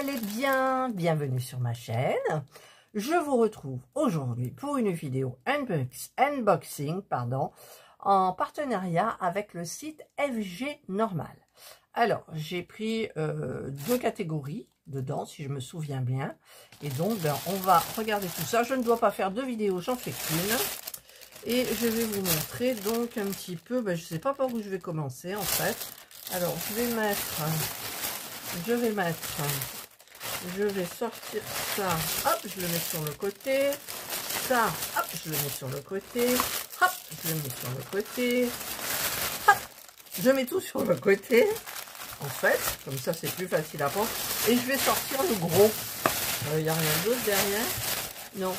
allez bien? Bienvenue sur ma chaîne. Je vous retrouve aujourd'hui pour une vidéo unboxing en partenariat avec le site FG Normal. Alors, j'ai pris deux catégories dedans, si je me souviens bien. Et donc, on va regarder tout ça. Je ne dois pas faire deux vidéos, j'en fais qu'une. Et je vais vous montrer donc un petit peu, je ne sais pas par où je vais commencer en fait. Alors, je vais sortir ça, hop, je le mets sur le côté, ça, hop, je le mets sur le côté, hop, je le mets sur le côté, hop, je mets tout sur le côté, en fait, comme ça c'est plus facile à prendre, et je vais sortir le gros. Il n'y a rien d'autre derrière, non,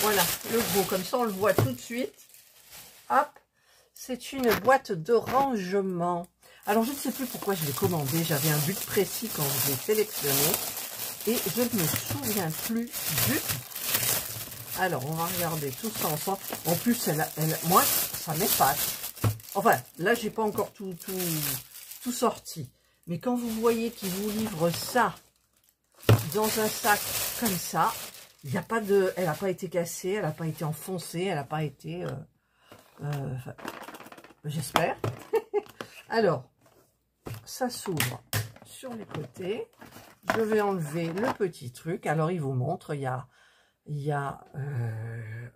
voilà, le gros, comme ça on le voit tout de suite, hop, c'est une boîte de rangement. Alors, je ne sais plus pourquoi je l'ai commandé. J'avais un but précis quand je l'ai sélectionné. Et je ne me souviens plus du tout. Alors, on va regarder tout ça ensemble. En plus, moi, ça m'épate. Enfin, là, j'ai pas encore tout sorti. Mais quand vous voyez qu'ils vous livrent ça dans un sac comme ça, il n'y a pas de... Elle n'a pas été cassée, elle n'a pas été enfoncée, elle n'a pas été... j'espère. Alors... ça s'ouvre sur les côtés. Je vais enlever le petit truc. Alors, il vous montre, il y a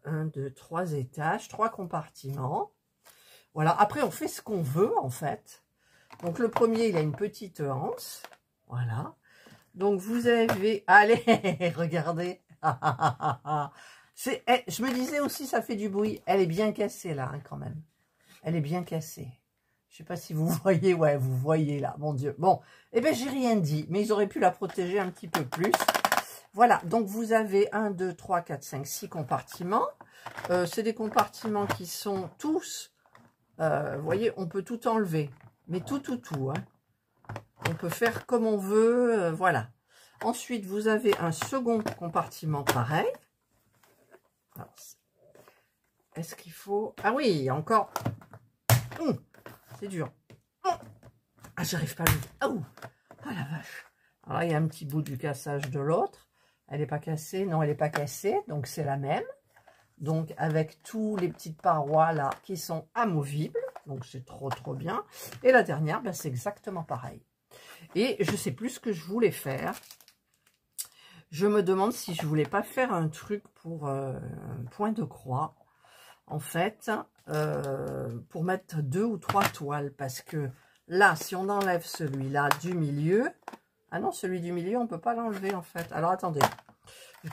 1, 2, 3 étages, 3 compartiments. Voilà, après, on fait ce qu'on veut, en fait. Donc, le premier, il a une petite anse. Voilà. Donc, vous avez... Allez, regardez. Je me disais aussi, ça fait du bruit. Elle est bien cassée, là, hein, quand même. Elle est bien cassée. Je sais pas si vous voyez, ouais, vous voyez là, mon Dieu. Bon, eh bien, j'ai rien dit, mais ils auraient pu la protéger un petit peu plus. Voilà, donc vous avez 1, 2, 3, 4, 5, 6 compartiments. C'est des compartiments qui sont tous, vous voyez, on peut tout enlever, mais tout, hein. On peut faire comme on veut, voilà. Ensuite, vous avez un second compartiment pareil. Est-ce qu'il faut... Ah oui, encore... c'est dur. Ah, j'arrive pas à l'ouvrir. Oh la vache. Alors, il y a un petit bout du cassage de l'autre. Elle n'est pas cassée. Non, elle n'est pas cassée. Donc, c'est la même. Donc, avec tous les petites parois là qui sont amovibles. Donc, c'est trop bien. Et la dernière, c'est exactement pareil. Et je sais plus ce que je voulais faire. Je me demande si je voulais pas faire un truc pour un point de croix. En fait, pour mettre 2 ou 3 toiles, parce que là, si on enlève celui-là du milieu, ah non, celui du milieu, on ne peut pas l'enlever en fait. Alors attendez,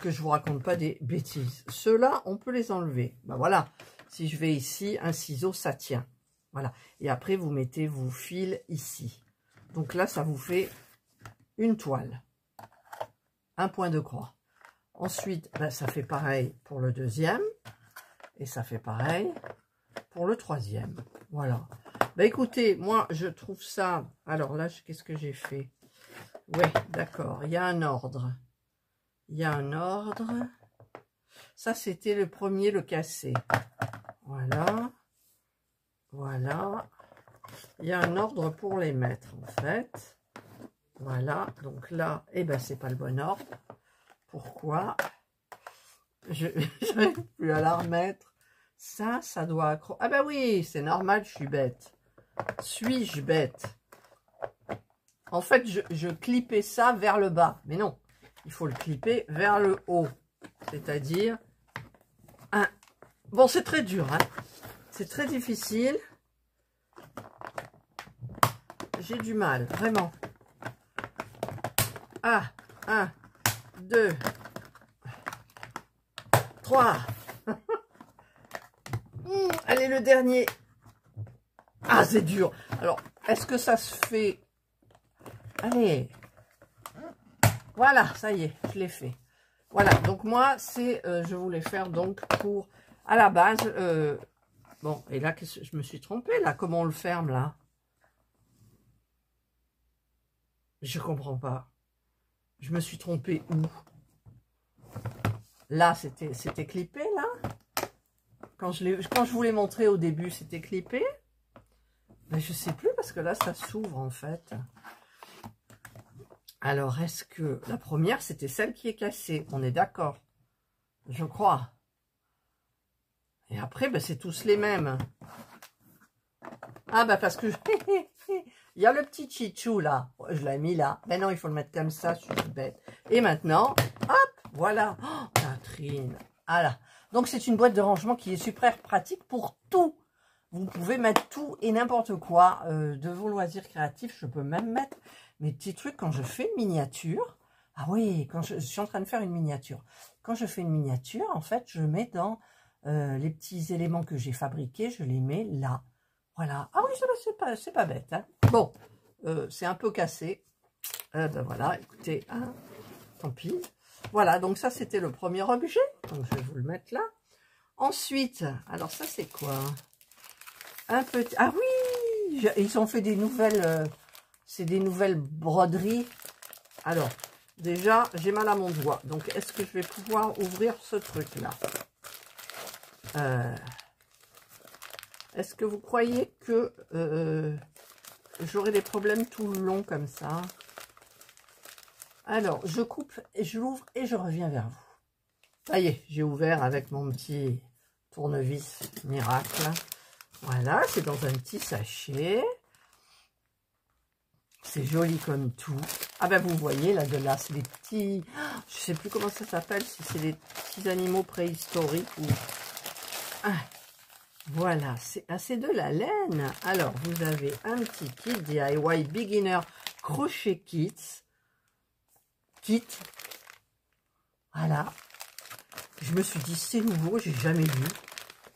que je vous raconte pas des bêtises. Ceux-là, on peut les enlever. Ben voilà, si je vais ici, un ciseau, ça tient. Voilà, et après, vous mettez vos fils ici. Donc là, ça vous fait une toile, un point de croix. Ensuite, ça fait pareil pour le deuxième. Et ça fait pareil pour le troisième. Voilà. Écoutez, moi, je trouve ça... Alors là, qu'est-ce que j'ai fait? Ouais, d'accord. Il y a un ordre. Il y a un ordre. Ça, c'était le premier, le cassé. Voilà. Voilà. Il y a un ordre pour les mettre, en fait. Voilà. Donc là, c'est pas le bon ordre. Pourquoi? Je n'arrive plus à la remettre. Ça doit accrocher. Ah ben oui, c'est normal, je suis bête. Suis-je bête? En fait, je clippais ça vers le bas. Mais non, il faut le clipper vers le haut. C'est-à-dire... Bon, c'est très dur, hein. C'est très difficile. J'ai du mal, vraiment. 1, 2, 3. Allez, le dernier. Ah, c'est dur. Alors, est-ce que ça se fait? Allez. Voilà, ça y est, je l'ai fait. Voilà, donc moi, je voulais faire donc pour, à la base, bon, et là, je me suis trompée, là, comment on le ferme, là? Je comprends pas. Je me suis trompée où? Là, c'était clippé, là? Quand je vous l'ai montré au début, c'était clippé. Mais je sais plus, parce que là, ça s'ouvre, en fait. Alors, est-ce que la première, c'était celle qui est cassée? On est d'accord? Je crois. Et après, ben, c'est tous les mêmes. Ah, bah parce que... il y a le petit chichou, là. Je l'ai mis là. Mais non, il faut le mettre comme ça, je suis bête. Et maintenant, hop, voilà. Oh, Catherine. Voilà. Donc, c'est une boîte de rangement qui est super pratique pour tout. Vous pouvez mettre tout et n'importe quoi de vos loisirs créatifs. Je peux même mettre mes petits trucs quand je fais une miniature. Ah oui, quand je suis en train de faire une miniature. Quand je fais une miniature, en fait, je mets dans les petits éléments que j'ai fabriqués, je les mets là. Voilà. Ah oui, c'est pas bête. Hein. Bon, c'est un peu cassé. Ben voilà, écoutez, hein, tant pis. Voilà, donc ça, c'était le premier objet. Donc, je vais vous le mettre là. Ensuite, alors ça, c'est quoi? Un petit... Ah oui, ils ont fait des nouvelles... c'est des nouvelles broderies. Alors, déjà, j'ai mal à mon doigt. Donc, est-ce que je vais pouvoir ouvrir ce truc-là? Est-ce que vous croyez que j'aurai des problèmes tout le long comme ça? Alors, je coupe, et je l'ouvre et je reviens vers vous. Ça y est, j'ai ouvert avec mon petit tournevis miracle. Voilà, c'est dans un petit sachet. C'est joli comme tout. Ah ben vous voyez là, de là, c'est des petits... Je sais plus comment ça s'appelle, si c'est des petits animaux préhistoriques ou... Ah, voilà, c'est de la laine. Alors, vous avez un petit kit DIY Beginner Crochet Kit. Voilà. Je me suis dit, c'est nouveau, j'ai jamais vu.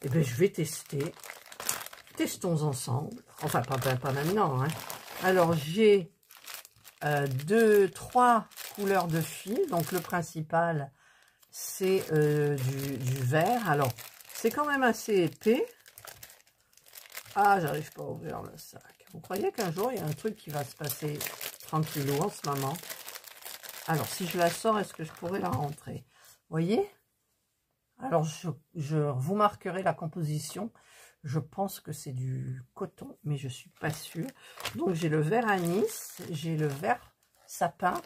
Eh bien, je vais tester. Testons ensemble. Enfin, pas maintenant. Hein. Alors, j'ai 3 couleurs de fil. Donc, le principal, c'est du vert. Alors, c'est quand même assez épais. Ah, j'arrive pas à ouvrir le sac. Vous croyez qu'un jour, il y a un truc qui va se passer tranquillou en ce moment? Alors, si je la sors, est-ce que je pourrais la rentrer? Vous voyez? Alors, je vous marquerai la composition. Je pense que c'est du coton, mais je ne suis pas sûre. Donc, j'ai le vert anis, j'ai le vert sapin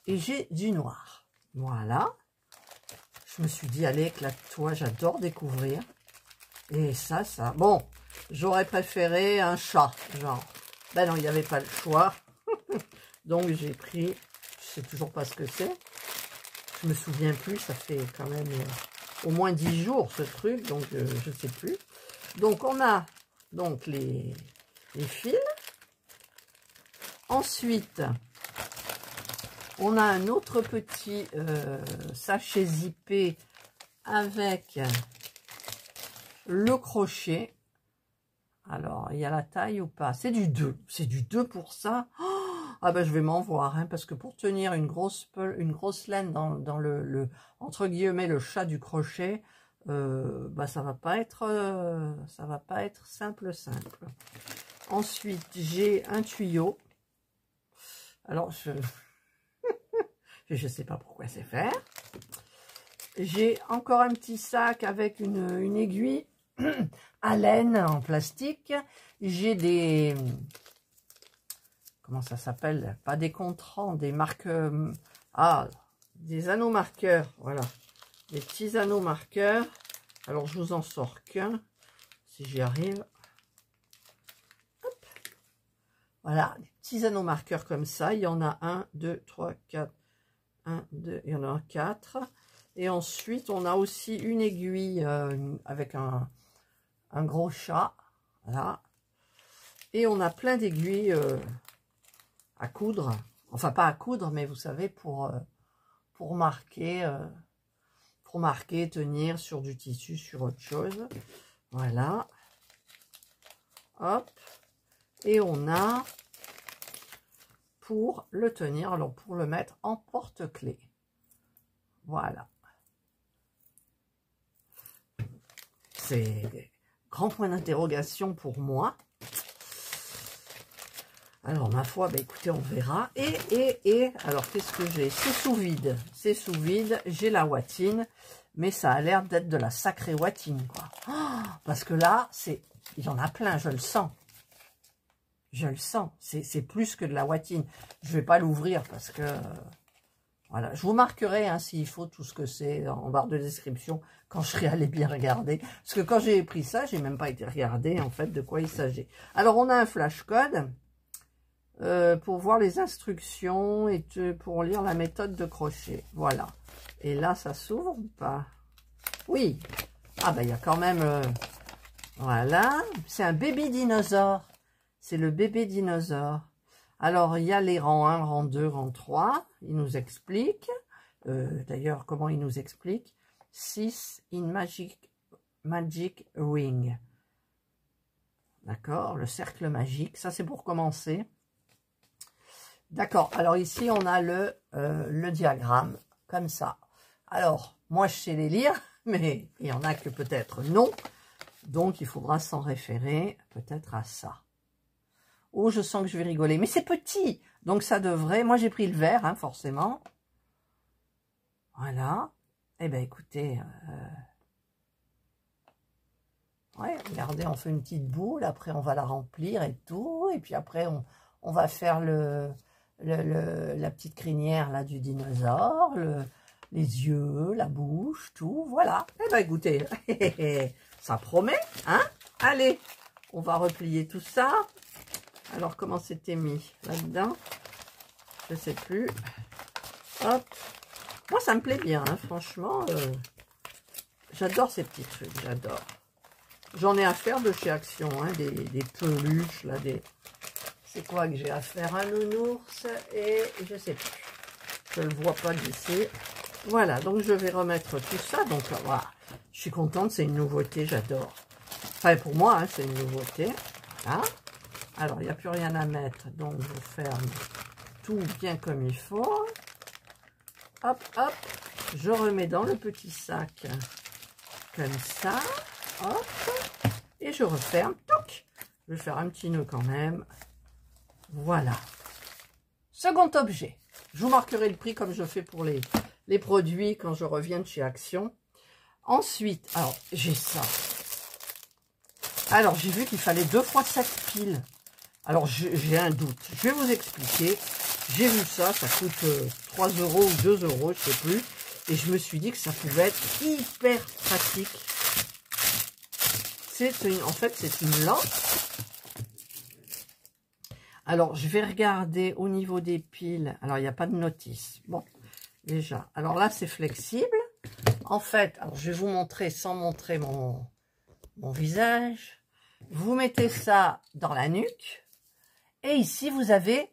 et j'ai du noir. Voilà. Je me suis dit, allez, éclate-toi, j'adore découvrir. Et ça. Bon, j'aurais préféré un chat, genre. Ben non, il n'y avait pas le choix. Donc, j'ai pris, je sais toujours pas ce que c'est. Je me souviens plus, ça fait quand même au moins 10 jours ce truc, donc je ne sais plus. Donc, on a donc les fils. Ensuite, on a un autre petit sachet zippé avec le crochet. Alors, il y a la taille ou pas? C'est du 2. C'est du 2 pour ça. Oh, ah ben, je vais m'en voir, hein, parce que pour tenir une grosse laine dans le entre guillemets, le chat du crochet, bah, ça va pas être simple. Ensuite, j'ai un tuyau. Alors, je sais pas pourquoi c'est faire. J'ai encore un petit sac avec une aiguille à laine en plastique. J'ai des... Comment ça s'appelle? Pas des contrants, des marques... des anneaux marqueurs. Voilà. Des petits anneaux marqueurs. Alors, je vous en sors qu'un, si j'y arrive. Hop. Voilà, des petits anneaux marqueurs comme ça. Il y en a 1, 2, 3, 4. 1, 2, il y en a 4. Et ensuite, on a aussi une aiguille avec un gros chat. Voilà. Et on a plein d'aiguilles à coudre. Enfin, pas à coudre, mais vous savez, pour marquer, tenir sur du tissu, sur autre chose. Voilà. Hop. Et on a pour le tenir, alors pour le mettre en porte-clés. Voilà. C'est grand point d'interrogation pour moi. Alors, ma foi, bah, écoutez, on verra. Et alors, qu'est-ce que j'ai? C'est sous vide. C'est sous vide. J'ai la ouatine. Mais ça a l'air d'être de la sacrée ouatine, quoi. Oh, parce que là, il y en a plein, je le sens. Je le sens. C'est plus que de la watine. Je vais pas l'ouvrir parce que... voilà. Je vous marquerai hein, s'il faut tout ce que c'est en barre de description quand je serai allé bien regarder. Parce que quand j'ai pris ça, j'ai même pas été regarder en fait de quoi il s'agit. Alors, on a un flash code pour voir les instructions et pour lire la méthode de crochet. Voilà. Et là, ça s'ouvre ou pas? Oui. Ah ben, il y a quand même... voilà. C'est un bébé dinosaure. C'est le bébé dinosaure. Alors, il y a les rangs 1, rang 2, rang 3. Il nous explique. D'ailleurs, comment il nous explique? 6 in magic ring. D'accord, le cercle magique. Ça, c'est pour commencer. D'accord. Alors, ici, on a le diagramme. Comme ça. Alors, moi, je sais les lire. Mais il y en a que peut-être non. Donc, il faudra s'en référer peut-être à ça. Oh, je sens que je vais rigoler. Mais c'est petit. Donc, ça devrait... Moi, j'ai pris le vert, hein, forcément. Voilà. Eh bien, écoutez... ouais, regardez, on fait une petite boule. Après, on va la remplir et tout. Et puis après, on va faire la petite crinière là, du dinosaure. Les yeux, la bouche, tout. Voilà. Eh bien, écoutez, ça promet, hein? Allez, on va replier tout ça. Alors, comment c'était mis là-dedans? Je ne sais plus. Hop. Moi, ça me plaît bien, hein, franchement. J'adore ces petits trucs, j'adore. J'en ai à faire de chez Action, hein, des peluches, là, c'est quoi que j'ai à faire? Un nounours et je sais plus. Je ne le vois pas d'ici. Voilà, donc je vais remettre tout ça. Donc, voilà. Je suis contente, c'est une nouveauté, j'adore. Enfin, pour moi, hein, c'est une nouveauté. Voilà. Alors, il n'y a plus rien à mettre, donc je ferme tout bien comme il faut. Hop, hop, je remets dans le petit sac, comme ça. Hop, et je referme. Toc. Je vais faire un petit nœud quand même. Voilà. Second objet. Je vous marquerai le prix comme je fais pour les produits quand je reviens de chez Action. Ensuite, alors, j'ai ça. Alors, j'ai vu qu'il fallait 2 fois 7 piles. Alors, j'ai un doute. Je vais vous expliquer. J'ai vu ça, ça coûte 3 € ou 2 €, je sais plus. Et je me suis dit que ça pouvait être hyper pratique. En fait, c'est une lance. Alors, je vais regarder au niveau des piles. Alors, il n'y a pas de notice. Bon, déjà. Alors là, c'est flexible. En fait, alors, je vais vous montrer sans montrer mon visage. Vous mettez ça dans la nuque. Et ici, vous avez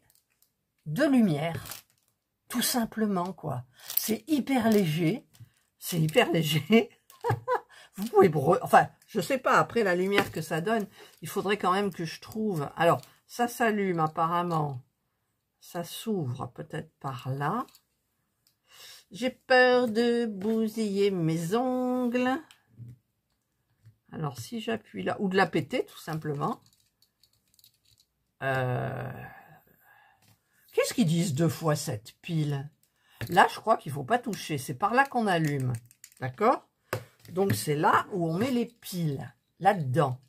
de lumière. Tout simplement, quoi. C'est hyper léger. C'est hyper léger. Vous pouvez... Enfin, je sais pas, après la lumière que ça donne, il faudrait quand même que je trouve... Alors, ça s'allume apparemment. Ça s'ouvre peut-être par là. J'ai peur de bousiller mes ongles. Alors, si j'appuie là... Ou de la péter, tout simplement. Qu'est-ce qu'ils disent 2 fois 7 piles? Là, je crois qu'il ne faut pas toucher. C'est par là qu'on allume. D'accord? Donc, c'est là où on met les piles. Là-dedans.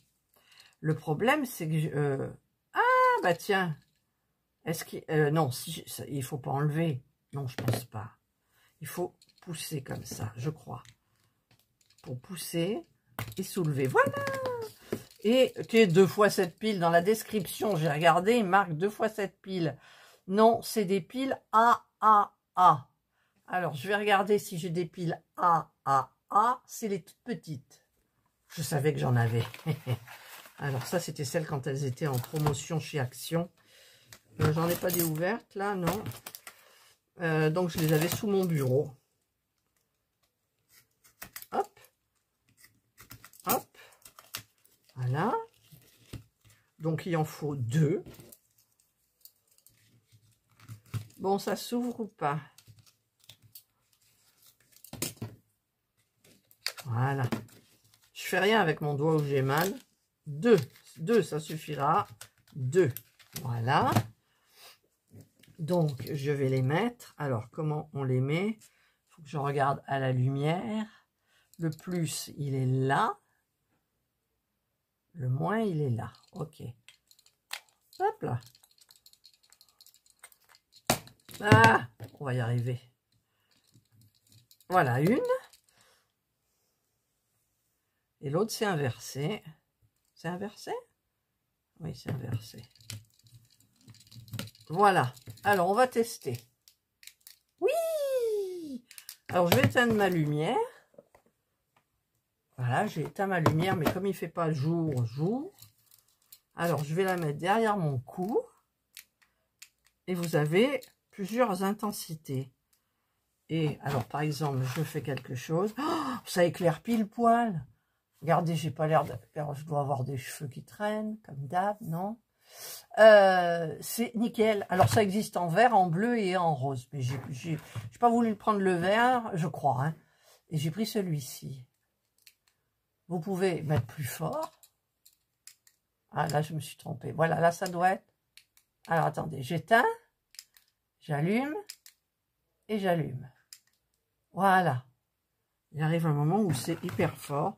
Le problème, c'est que... ah, bah tiens. Est-ce qu'il... non, il ne faut pas enlever. Non, je pense pas. Il faut pousser comme ça, je crois. Pour pousser et soulever. Voilà! Et qui est 2 fois 7 piles dans la description. J'ai regardé, il marque 2 fois 7 piles. Non, c'est des piles AAA. Alors, je vais regarder si j'ai des piles AAA. C'est les toutes petites. Je savais que j'en avais. Alors, ça, c'était celles quand elles étaient en promotion chez Action. J'en ai pas des ouvertes, là, non. Donc, je les avais sous mon bureau. Hop. Hop. Voilà. Donc, il en faut 2. Bon, ça s'ouvre ou pas? Voilà. Je fais rien avec mon doigt où j'ai mal. 2. 2, ça suffira. 2. Voilà. Donc, je vais les mettre. Alors, comment on les met? Il faut que je regarde à la lumière. Le plus, il est là. Le moins, il est là. OK. Hop là. Ah, on va y arriver. Voilà, une. Et l'autre, c'est inversé. C'est inversé? Oui, c'est inversé. Voilà. Alors, on va tester. Oui! Alors, je vais éteindre ma lumière. Voilà, j'ai éteint ma lumière, mais comme il ne fait pas jour, alors je vais la mettre derrière mon cou. Et vous avez plusieurs intensités. Et alors, par exemple, je fais quelque chose. Oh, ça éclaire pile poil. Regardez, j'ai pas l'air de... Alors, je dois avoir des cheveux qui traînent, comme d'hab, non? C'est nickel. Alors, ça existe en vert, en bleu et en rose. Mais j'ai pas voulu prendre le vert, je crois. Hein. Et j'ai pris celui-ci. Vous pouvez mettre plus fort. Ah, là, je me suis trompée. Voilà, là, ça doit être... Alors, attendez, j'éteins, j'allume et j'allume. Voilà. Il arrive un moment où c'est hyper fort.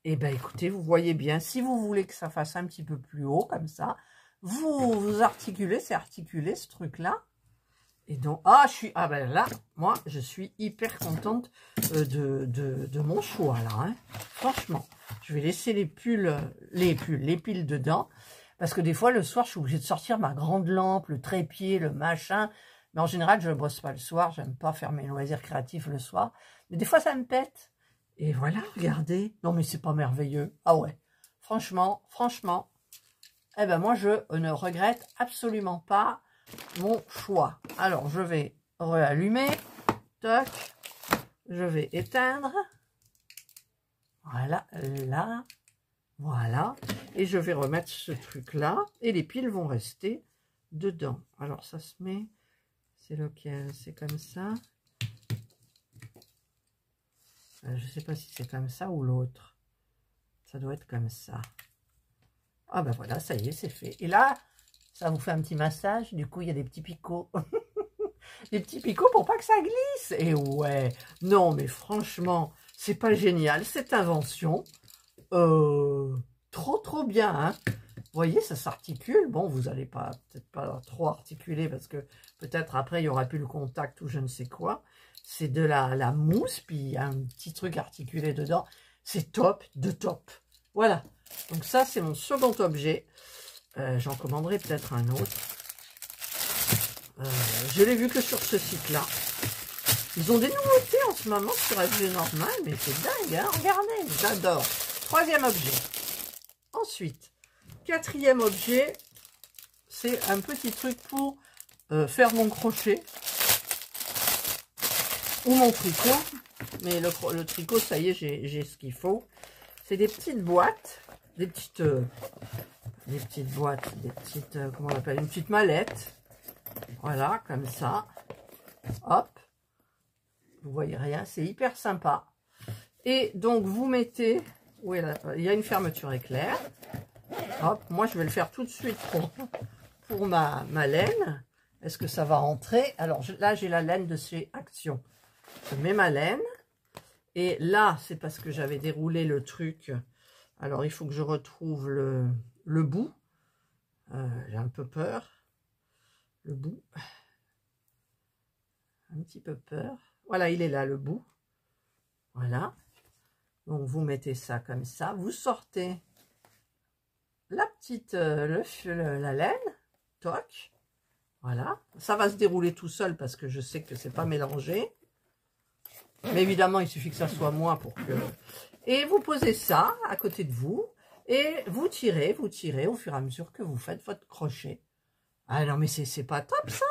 Et bien, écoutez, vous voyez bien, si vous voulez que ça fasse un petit peu plus haut, comme ça, vous articulez, c'est articulé, ce truc-là. Et donc, ah ben là, moi, je suis hyper contente de mon choix, là. Hein. Franchement, je vais laisser les piles dedans. Parce que des fois, le soir, je suis obligée de sortir ma grande lampe, le trépied, le machin. Mais en général, je ne bosse pas le soir. J'aime pas faire mes loisirs créatifs le soir. Mais des fois, ça me pète. Et voilà, regardez. Non, mais c'est pas merveilleux. Ah ouais. Franchement. Eh ben, moi, je ne regrette absolument pas mon choix. Alors, je vais réallumer. Toc. Je vais éteindre. Voilà, là. Voilà. Et je vais remettre ce truc-là. Et les piles vont rester dedans. Alors, ça se met... C'est lequel? C'est comme ça. Je ne sais pas si c'est comme ça ou l'autre. Ça doit être comme ça. Ah ben voilà, ça y est, c'est fait. Et là, ça vous fait un petit massage. Du coup, il y a des petits picots. Des petits picots pour pas que ça glisse. Et ouais, non, mais franchement, c'est pas génial, cette invention. Trop bien, hein. Vous voyez, ça s'articule. Bon, vous n'allez pas peut-être pas trop articuler parce que peut-être après, il n'y aura plus le contact ou je ne sais quoi. C'est de la mousse, puis il y a un petit truc articulé dedans. C'est top de top. Voilà. Donc ça, c'est mon second objet. J'en commanderai peut-être un autre. Je l'ai vu que sur ce site-là. Ils ont des nouveautés en ce moment sur FG Normal, mais c'est dingue, hein. Regardez, j'adore. Troisième objet. Ensuite, quatrième objet, c'est un petit truc pour faire mon crochet ou mon tricot. Mais le tricot, ça y est, j'ai ce qu'il faut. C'est des petites boîtes, des petites boîtes, comment on appelle, une petite mallette. Voilà, comme ça. Hop. Vous voyez rien, c'est hyper sympa. Et donc, vous mettez... Oui, là, il y a une fermeture éclair. Hop, moi, je vais le faire tout de suite pour ma laine. Est-ce que ça va rentrer? Alors, là, j'ai la laine de chez Action. Je mets ma laine. Et là, c'est parce que j'avais déroulé le truc. Alors, il faut que je retrouve le bout. J'ai un peu peur. Le bout. Un petit peu peur. Voilà, il est là, le bout. Voilà. Donc, vous mettez ça comme ça. Vous sortez la petite, la laine. Toc. Voilà. Ça va se dérouler tout seul parce que je sais que c'est pas mélangé. Mais évidemment, il suffit que ça soit moins pour que... Et vous posez ça à côté de vous. Et vous tirez au fur et à mesure que vous faites votre crochet. Ah non, mais c'est pas top, ça?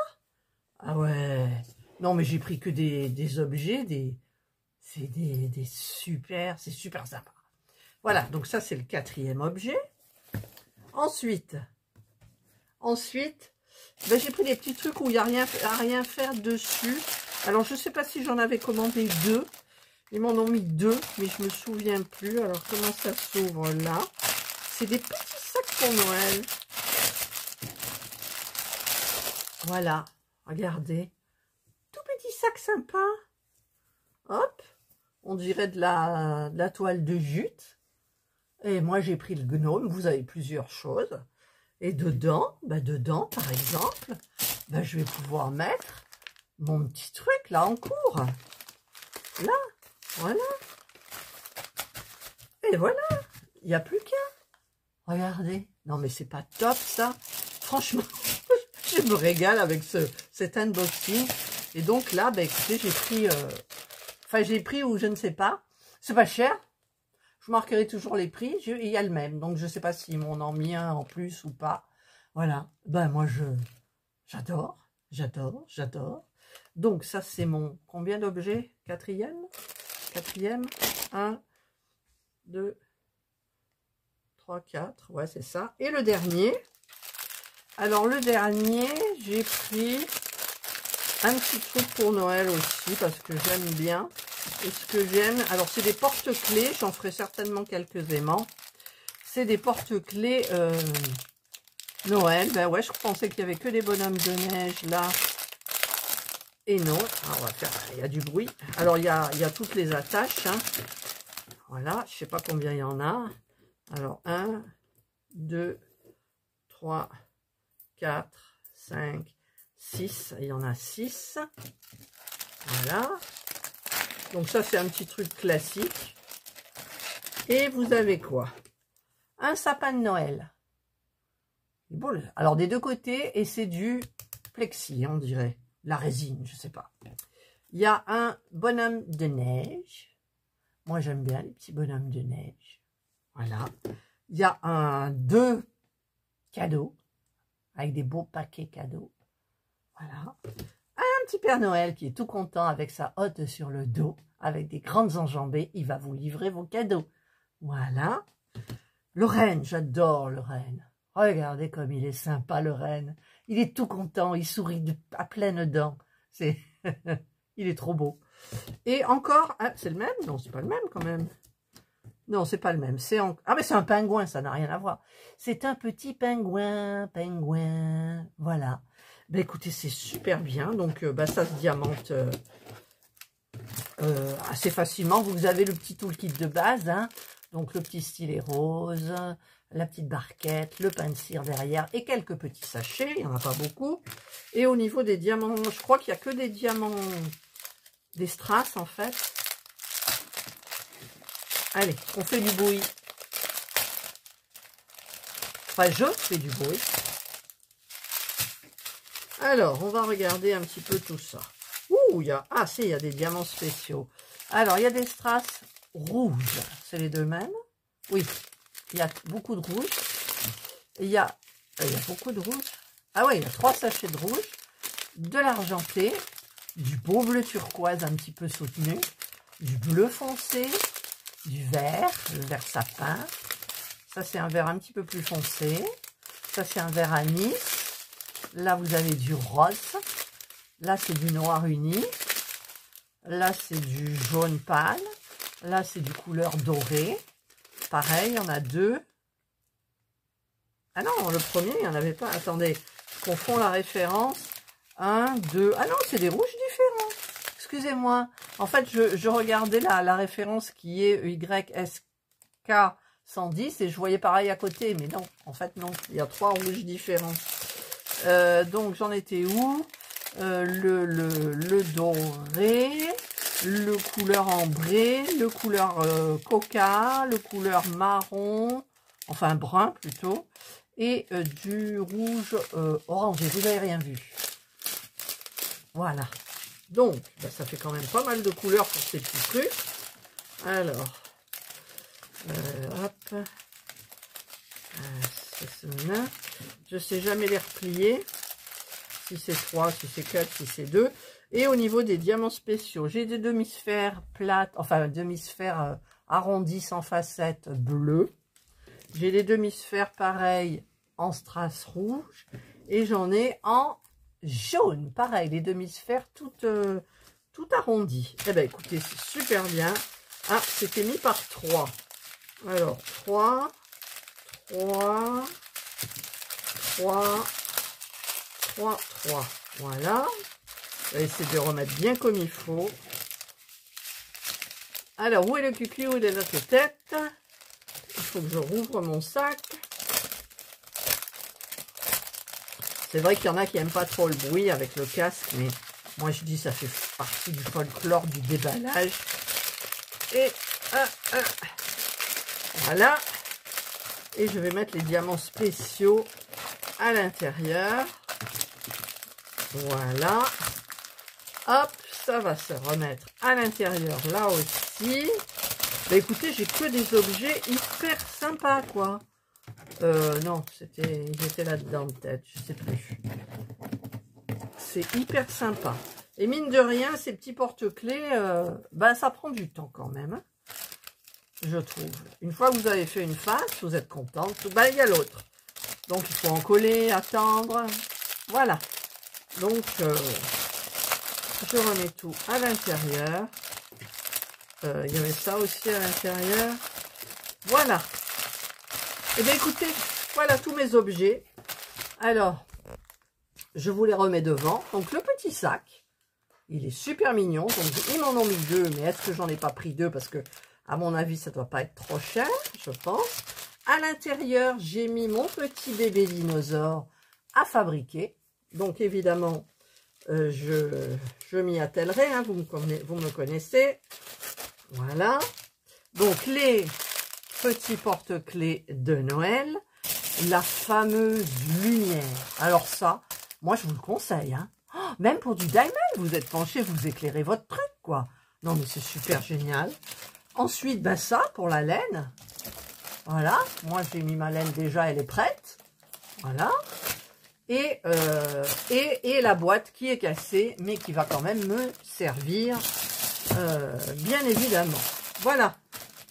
Ah ouais. Non, mais j'ai pris que des objets, c'est c'est super sympa. Voilà, donc ça, c'est le quatrième objet. Ensuite, ben, j'ai pris des petits trucs où il n'y a rien à rien faire dessus. Alors, je ne sais pas si j'en avais commandé deux. Ils m'en ont mis deux, mais je ne me souviens plus. Alors, comment ça s'ouvre là? C'est des petits sacs pour Noël. Voilà, regardez. Tout petit sac sympa. Hop, on dirait de la toile de jute. Et moi, j'ai pris le gnome. Vous avez plusieurs choses. Et dedans, par exemple, je vais pouvoir mettre mon petit truc là en cours. Là, voilà. Et voilà, il n'y a plus qu'à. Regardez. Non, mais c'est pas top, ça. Franchement, je me régale avec cet unboxing. Et donc là, écoutez, j'ai pris... j'ai pris ou je ne sais pas. C'est pas cher. Je marquerai toujours les prix. Il y a le même. Donc, je ne sais pas s'ils m'en ont mis un en plus ou pas. Voilà. Moi, j'adore. J'adore. J'adore. Donc, ça, c'est mon... Combien d'objets? Quatrième. 1, 2, 3, 4. Ouais, c'est ça. Et le dernier. Alors, le dernier, j'ai pris un petit truc pour Noël aussi, parce que j'aime bien. Et ce que j'aime, alors c'est des porte-clés, j'en ferai certainement quelques aimants. C'est des porte-clés Noël. Ouais, je pensais qu'il y avait que des bonhommes de neige là. Et non, alors on va faire, il y a du bruit. Alors il y a toutes les attaches. Hein. Voilà, je sais pas combien il y en a. Alors 1, 2, 3, 4, 5, 6. Il y en a 6. Voilà. Donc ça, c'est un petit truc classique. Et vous avez quoi? Un sapin de Noël. Bon, alors des deux côtés, et c'est du plexi, on dirait. La résine, je sais pas. Il y a un bonhomme de neige. Moi, j'aime bien les petits bonhommes de neige. Voilà. Il y a 2 cadeaux, avec des beaux paquets cadeaux. Voilà. Un petit Père Noël qui est tout content avec sa hotte sur le dos, avec des grandes enjambées. Il va vous livrer vos cadeaux. Voilà. Le renne, j'adore le renne. Regardez comme il est sympa, le renne. Il est tout content, il sourit à pleines dents. Il est trop beau. Et encore, ah, c'est le même? Non, c'est pas le même quand même. Non, c'est pas le même. Ah, mais c'est un pingouin, ça n'a rien à voir. C'est un petit pingouin. Voilà. Écoutez, c'est super bien. Donc, ça se diamante assez facilement. Vous avez le petit toolkit de base, hein. Donc, le petit stylet rose, la petite barquette, le pain de cire derrière et quelques petits sachets. Il n'y en a pas beaucoup. Et au niveau des diamants, je crois qu'il n'y a que des diamants, des strass en fait. Allez, on fait du bruit. Enfin, je fais du bruit. Alors, on va regarder un petit peu tout ça. Ouh, il y a des diamants spéciaux. Alors, il y a des strass rouges. C'est les deux mêmes. Oui, il y a beaucoup de rouge. Il y a beaucoup de rouge. Ah ouais, il y a 3 sachets de rouge, de l'argenté, du beau bleu turquoise un petit peu soutenu, du bleu foncé, du vert, le vert sapin. Ça, c'est un vert un petit peu plus foncé. Ça, c'est un vert anis. Là, vous avez du rose. Là, c'est du noir uni. Là, c'est du jaune pâle. Là, c'est du couleur dorée. Pareil, il y en a 2. Ah non, le premier, il n'y en avait pas. Attendez, je confonds la référence. 1, 2. Ah non, c'est des rouges différents. Excusez-moi. En fait, je regardais la référence qui est YSK 110 et je voyais pareil à côté. Mais non, en fait, non. Il y a 3 rouges différents. Donc, j'en étais où? Le doré, le couleur ambré, le couleur coca, le couleur marron, enfin brun plutôt, et du rouge orangé. Vous n'avez rien vu. Voilà. Donc, ça fait quand même pas mal de couleurs pour ces petits trucs. Alors, hop. Je sais jamais les replier. Si c'est 3, si c'est 4, si c'est 2. Et au niveau des diamants spéciaux, j'ai des demi-sphères plates, enfin demi-sphères arrondies sans facettes bleues. J'ai des demi-sphères pareilles en strass rouge. Et j'en ai en jaune, pareil, les demi-sphères toutes arrondies. Eh bien écoutez, c'est super bien. Ah, c'était mis par 3. Alors, 3, 3, 3, 3, 3. Voilà. On va essayer de remettre bien comme il faut. Alors, où est le cucu? Où est notre tête? Il faut que je rouvre mon sac. C'est vrai qu'il y en a qui n'aiment pas trop le bruit avec le casque, mais moi je dis ça fait partie du folklore du déballage. Et voilà. Et je vais mettre les diamants spéciaux à l'intérieur. Voilà. Hop, ça va se remettre à l'intérieur là aussi. Bah écoutez, j'ai que des objets hyper sympas, quoi. Non, ils étaient là-dedans peut-être, je sais plus. C'est hyper sympa. Et mine de rien, ces petits porte-clés, bah ça prend du temps quand même, hein, je trouve. Une fois que vous avez fait une face, vous êtes contente, bah il y a l'autre. Donc il faut en coller, attendre. Voilà. Donc je remets tout à l'intérieur. Il y avait ça aussi à l'intérieur. Voilà. Et bien écoutez, voilà tous mes objets. Alors, je vous les remets devant. Donc le petit sac, il est super mignon. Donc ils m'en ont mis deux, mais est-ce que j'en ai pas pris deux? Parce que à mon avis, ça doit pas être trop cher, je pense. À l'intérieur, j'ai mis mon petit bébé dinosaure à fabriquer. Donc évidemment, je m'y attellerai, hein, vous me connaissez. Voilà. Donc les petits porte-clés de Noël, la fameuse lumière. Alors ça, moi je vous le conseille, hein. Oh, même pour du diamond, vous êtes penché, vous éclairez votre truc, quoi. Non mais c'est super génial. Ensuite, ben ça, pour la laine. Voilà, moi j'ai mis ma laine déjà, elle est prête. Voilà. Et la boîte qui est cassée, mais qui va quand même me servir, bien évidemment. Voilà.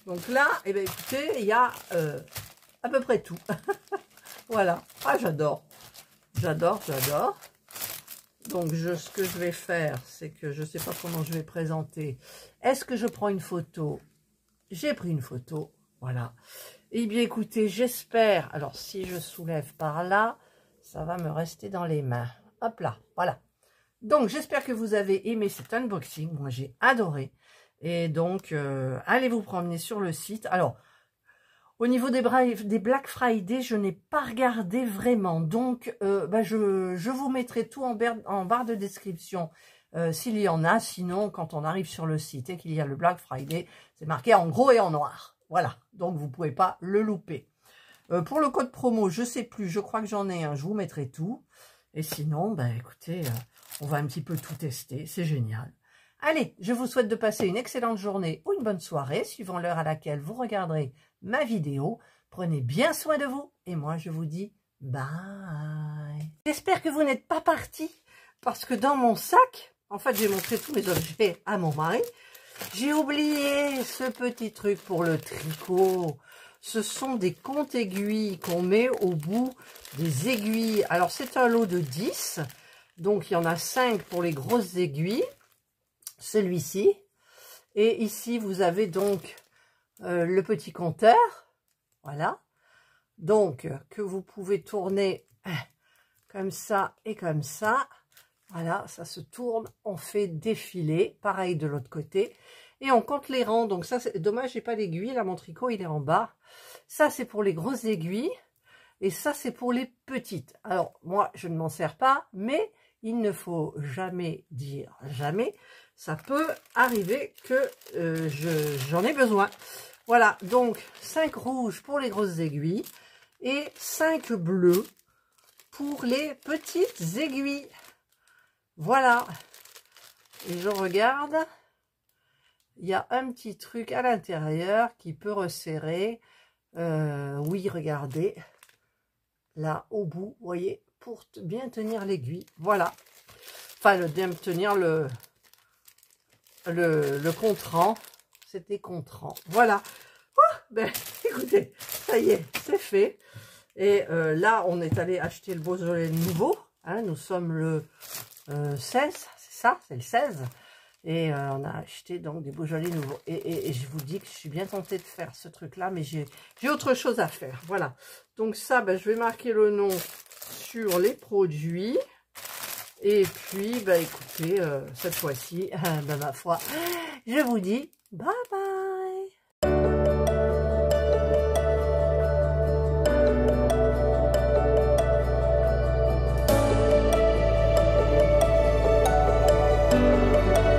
Donc là, eh bien, écoutez, il y a à peu près tout. Voilà. Ah, j'adore. J'adore, j'adore. Donc, ce que je vais faire, c'est que je ne sais pas comment je vais présenter. Est-ce que je prends une photo? J'ai pris une photo. Voilà. Eh bien, écoutez, j'espère. Alors, si je soulève par là, ça va me rester dans les mains. Hop là, voilà. Donc, j'espère que vous avez aimé cet unboxing. Moi, j'ai adoré. Et donc, allez vous promener sur le site. Alors, au niveau des Black Friday, je n'ai pas regardé vraiment. Donc, bah, je vous mettrai tout en barre de description s'il y en a. Sinon, quand on arrive sur le site et qu'il y a le Black Friday, c'est marqué en gros et en noir. Voilà, donc vous ne pouvez pas le louper. Pour le code promo, je ne sais plus, je crois que j'en ai un, je vous mettrai tout. Et sinon, bah, écoutez, on va un petit peu tout tester, c'est génial. Allez, je vous souhaite de passer une excellente journée ou une bonne soirée, suivant l'heure à laquelle vous regarderez ma vidéo. Prenez bien soin de vous et moi je vous dis bye. J'espère que vous n'êtes pas partis parce que dans mon sac, en fait j'ai montré tous mes objets à mon mari. J'ai oublié ce petit truc pour le tricot. Ce sont des comptes-aiguilles qu'on met au bout des aiguilles. Alors c'est un lot de 10, donc il y en a 5 pour les grosses aiguilles. Celui-ci. Et ici, vous avez donc le petit compteur. Voilà. Donc, que vous pouvez tourner comme ça et comme ça. Voilà, ça se tourne. On fait défiler. Pareil de l'autre côté. Et on compte les rangs. Donc ça, c'est dommage, j'ai pas l'aiguille. Là, mon tricot, il est en bas. Ça, c'est pour les grosses aiguilles. Et ça, c'est pour les petites. Alors, moi, je ne m'en sers pas, mais il ne faut jamais dire jamais. Ça peut arriver que j'en ai besoin. Voilà, donc 5 rouges pour les grosses aiguilles et 5 bleus pour les petites aiguilles. Voilà. Et je regarde. Il y a un petit truc à l'intérieur qui peut resserrer. Oui, regardez. Là, au bout, vous voyez, pour bien tenir l'aiguille. Voilà. Enfin, bien tenir le contrant. C'était contrant. Voilà. Oh, ben, écoutez, ça y est, c'est fait. Et là, on est allé acheter le Beaujolais nouveau. Hein, nous sommes le 16, c'est ça, c'est le 16. Et on a acheté donc des Beaujolais nouveaux. Et je vous dis que je suis bien tentée de faire ce truc-là, mais j'ai autre chose à faire. Voilà. Donc ça, ben, je vais marquer le nom sur les produits. Et puis, bah écoutez, cette fois-ci, ben, ma foi, je vous dis bye bye. Ciao.